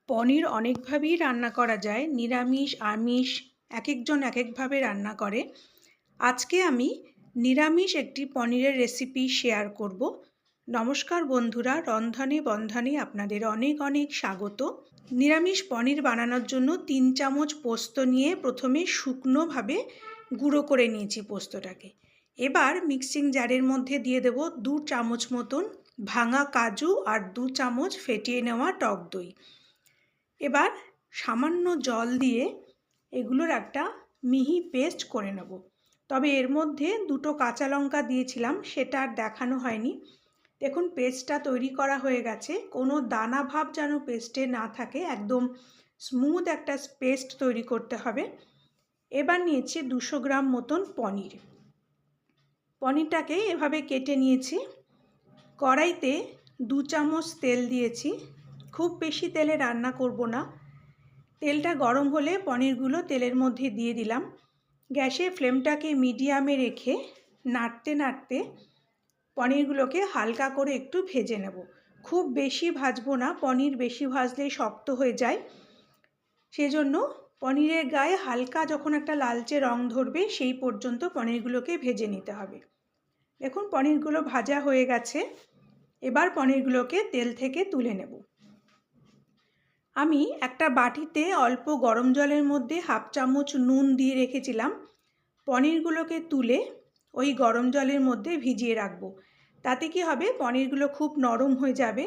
পনির অনেকভাবেই রান্না করা যায়। নিরামিষ, আমিষ একেকজন একেকভাবে রান্না করে। আজকে আমি নিরামিষ একটি পনিরের রেসিপি শেয়ার করব। নমস্কার বন্ধুরা, রন্ধনে বন্ধনে আপনাদের অনেক অনেক স্বাগত। নিরামিষ পনির বানানোর জন্য 3 চামচ পোস্ত নিয়ে প্রথমে শুকনোভাবে গুঁড়ো করে নিয়েছি পোস্তটাকে। এবার মিক্সিং জারের মধ্যে দিয়ে দেব 2 চামচ মতন ভাঙা কাজু আর 2 চামচ ফেটিয়ে নেওয়া টক দই। এবার সামান্য জল দিয়ে এগুলোর একটা মিহি পেস্ট করে নেব। তবে এর মধ্যে 2টো কাঁচা লঙ্কা দিয়েছিলাম, সেটা আর দেখানো হয়নি। দেখুন পেস্টটা তৈরি করা হয়ে গেছে। কোনো দানা ভাব যেন পেস্টে না থাকে, একদম স্মুথ একটা পেস্ট তৈরি করতে হবে। এবার নিয়েছি 200 গ্রাম মতন পনির। পনিরটাকে এভাবে কেটে নিয়েছি। কড়াইতে 2 চামচ তেল দিয়েছি। খুব বেশি তেলে রান্না করব না। তেলটা গরম হলে পনিরগুলো তেলের মধ্যে দিয়ে দিলাম। গ্যাসের ফ্লেমটাকে মিডিয়ামে রেখে নাড়তে নাড়তে পনিরগুলোকে হালকা করে একটু ভেজে নেব। খুব বেশি ভাজবো না, পনির বেশি ভাজলে শক্ত হয়ে যায়। সেজন্য পনিরের গায়ে হালকা যখন একটা লালচে রং ধরবে সেই পর্যন্ত পনিরগুলোকে ভেজে নিতে হবে। দেখুন পনিরগুলো ভাজা হয়ে গেছে। এবার পনিরগুলোকে তেল থেকে তুলে নেব। আমি একটা বাটিতে অল্প গরম জলের মধ্যে 1/2 চামচ নুন দিয়ে রেখেছিলাম। পনিরগুলোকে তুলে ওই গরম জলের মধ্যে ভিজিয়ে রাখবো। তাতে কি হবে, পনিরগুলো খুব নরম হয়ে যাবে।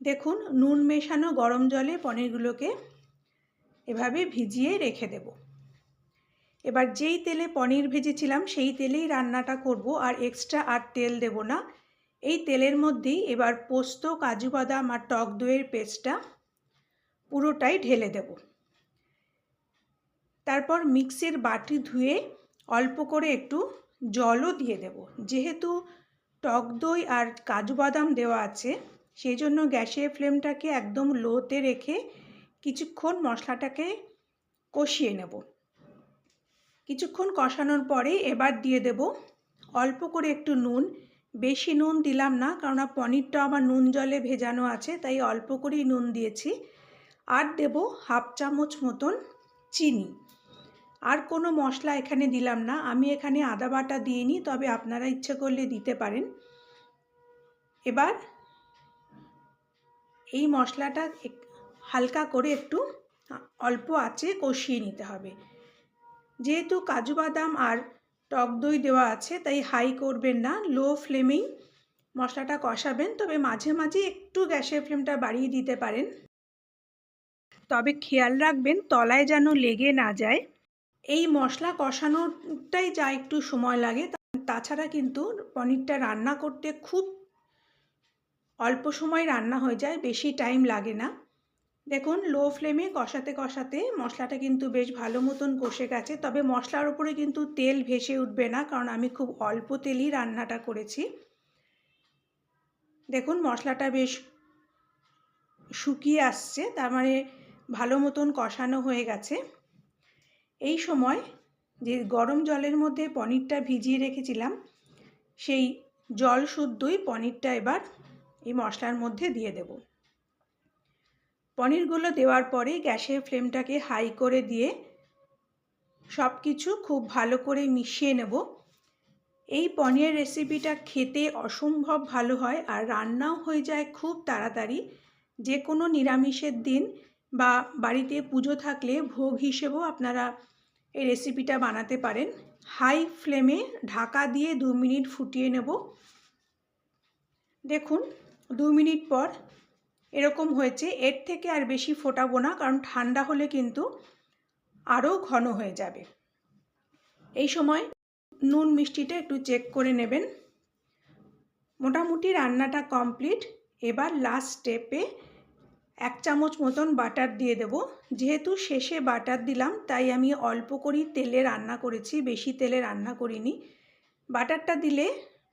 দেখুন নুন মেশানো গরম জলে পনিরগুলোকে এভাবে ভিজিয়ে রেখে দেব। এবার যেই তেলে পনির ভেজেছিলাম সেই তেলেই রান্নাটা করব, আর এক্সট্রা আর তেল দেব না। এই তেলের মধ্যেই এবার পোস্ত, কাজু বাদাম আর টক দইয়ের পেস্টটা পুরোটাই ঢেলে দেব। তারপর মিক্সির বাটি ধুয়ে অল্প করে একটু জলও দিয়ে দেব। যেহেতু টক দই আর কাজু বাদাম দেওয়া আছে, সেই জন্য গ্যাসের ফ্লেমটাকে একদম লোতে রেখে কিছুক্ষণ মশলাটাকে কষিয়ে নেব। কিছুক্ষণ কষানোর পরে এবার দিয়ে দেব অল্প করে একটু নুন। বেশি নুন দিলাম না, কারণ পনিরটা আমার নুন জলে ভেজানো আছে, তাই অল্প করেই নুন দিয়েছি। আর দেব 1/2 চামচ মতন চিনি। আর কোনো মশলা এখানে দিলাম না। আমি এখানে আদা বাটা দিইনি, তবে আপনারা ইচ্ছে করলে দিতে পারেন। এবার এই মশলাটা হালকা করে একটু অল্প আঁচে কষিয়ে নিতে হবে। যেহেতু কাজু বাদাম আর টক দই দেওয়া আছে, তাই হাই করবেন না, লো ফ্লেমেই মশলাটা কষাবেন। তবে মাঝে মাঝে একটু গ্যাসের ফ্লেমটা বাড়িয়ে দিতে পারেন। তবে খেয়াল রাখবেন তলায় যেন লেগে না যায়। এই মশলা কষানোটাই যা একটু সময় লাগে, তাছাড়া কিন্তু পনিরটা রান্না করতে খুব অল্প সময় রান্না হয়ে যায়, বেশি টাইম লাগে না। দেখুন লো ফ্লেমে কষাতে কষাতে মশলাটা কিন্তু বেশ ভালো মতন কষে গেছে। তবে মশলার উপরে কিন্তু তেল ভেসে উঠবে না, কারণ আমি খুব অল্প তেলই রান্নাটা করেছি। দেখুন মশলাটা বেশ শুকিয়ে আসছে, তার মানে ভালো মতন কষানো হয়ে গেছে। এই সময় যে গরম জলের মধ্যে পনিরটা ভিজিয়ে রেখেছিলাম, সেই জল শুদ্ধই পনিরটা এবার এই মশলার মধ্যে দিয়ে দেব। পনিরগুলো দেওয়ার পরে গ্যাসের ফ্লেমটাকে হাই করে দিয়ে সব কিছু খুব ভালো করে মিশিয়ে নেব। এই পনিরের রেসিপিটা খেতে অসম্ভব ভালো হয়, আর রান্নাও হয়ে যায় খুব তাড়াতাড়ি। যে কোনো নিরামিষের দিন বা বাড়িতে পুজো থাকলে ভোগ হিসেবেও আপনারা এই রেসিপিটা বানাতে পারেন। হাই ফ্লেমে ঢাকা দিয়ে 2 মিনিট ফুটিয়ে নেব। দেখুন 2 মিনিট পর এরকম হয়েছে। এর থেকে আর বেশি ফোটাবো না, কারণ ঠান্ডা হলে কিন্তু আরও ঘন হয়ে যাবে। এই সময় নুন মিষ্টিটা একটু চেক করে নেবেন। মোটামুটি রান্নাটা কমপ্লিট। এবার লাস্ট স্টেপে 1 চামচ মতন বাটার দিয়ে দেব। যেহেতু শেষে বাটার দিলাম, তাই আমি অল্প করেই তেলে রান্না করেছি, বেশি তেলে রান্না করিনি। বাটারটা দিলে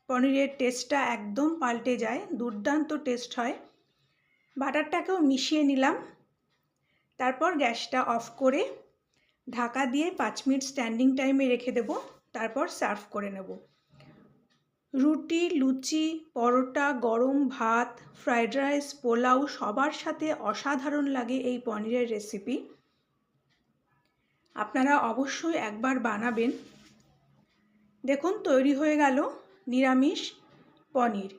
পনিরের টেস্টটা একদম পাল্টে যায়, দুর্দান্ত টেস্ট হয়। বাটারটাকেও মিশিয়ে নিলাম। তারপর গ্যাসটা অফ করে ঢাকা দিয়ে 5 মিনিট স্ট্যান্ডিং টাইমে রেখে দেব। তারপর সার্ভ করে নেব। রুটি, লুচি, পরোটা, গরম ভাত, ফ্রাইড রাইস, পোলাও সবার সাথে অসাধারণ লাগে এই পনিরের রেসিপি। আপনারা অবশ্যই একবার বানাবেন। দেখুন তৈরি হয়ে গেল নিরামিষ পনির।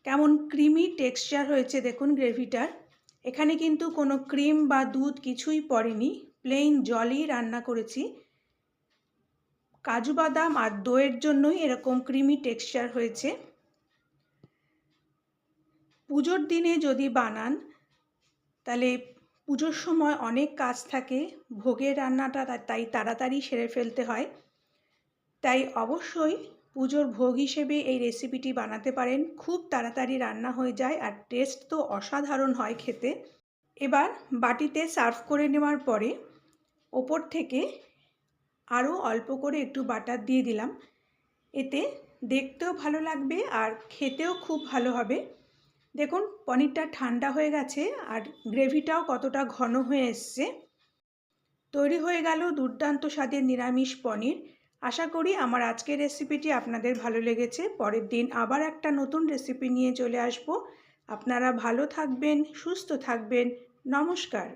কেমন ক্রিমি টেক্সচার হয়েছে দেখুন গ্রেভিটার। এখানে কিন্তু কোনো ক্রিম বা দুধ কিছুই পড়েনি, প্লেন জলই রান্না করেছি। কাজু বাদাম আর দইয়ের জন্যই এরকম ক্রিমি টেক্সচার হয়েছে। পুজোর দিনে যদি বানান তাহলে পুজোর সময় অনেক কাজ থাকে, ভোগের রান্নাটা তাই তাড়াতাড়ি সেরে ফেলতে হয়। তাই অবশ্যই পুজোর ভোগ হিসেবে এই রেসিপিটি বানাতে পারেন। খুব তাড়াতাড়ি রান্না হয়ে যায় আর টেস্ট তো অসাধারণ হয় খেতে। এবার বাটিতে সার্ভ করে নেওয়ার পরে ওপর থেকে আরও অল্প করে একটু বাটার দিয়ে দিলাম। এতে দেখতেও ভালো লাগবে আর খেতেও খুব ভালো হবে। দেখুন পনিরটা ঠান্ডা হয়ে গেছে আর গ্রেভিটাও কতটা ঘন হয়ে এসছে। তৈরি হয়ে গেল দুর্দান্ত স্বাদের নিরামিষ পনির। আশা করি আমার আজকের রেসিপিটি আপনাদের ভালো লেগেছে। পরের দিন আবার একটা নতুন রেসিপি নিয়ে চলে আসব। আপনারা ভালো থাকবেন, সুস্থ থাকবেন। নমস্কার।